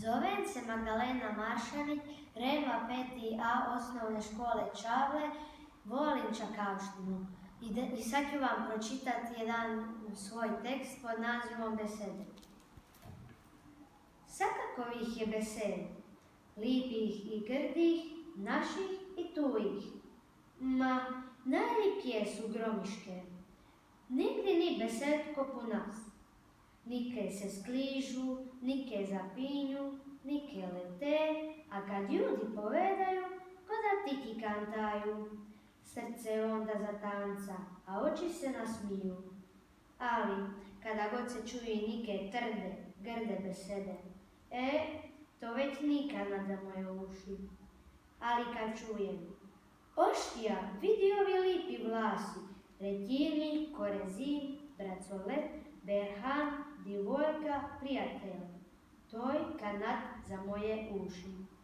Zovem se Magdalena Maršavić, Rema 5A osnovne škole Čavle, volim Čakavštinu. I sad ću vam pročitati jedan svoj tekst pod nazivom Besede. Svakakovih je besed, lipih i grdih, naših i tujih. Ma, najlipije su gromiške, nigdje ni besed kopu nas. Nike se skližu, nike zapinju, nike lete, a kad ljudi povedaju, ko da tiki kantaju. Srce onda zatanca, a oči se nasmiju. Ali, kada god se čuje nike trde, grde besede, to već nikad za moje uši. Ali kad čujem, oštija, vidi ovi lipi vlasi, retjivni, korezin, bracolet, berhan, divojka, prijatelj, toj kanat za moje uši.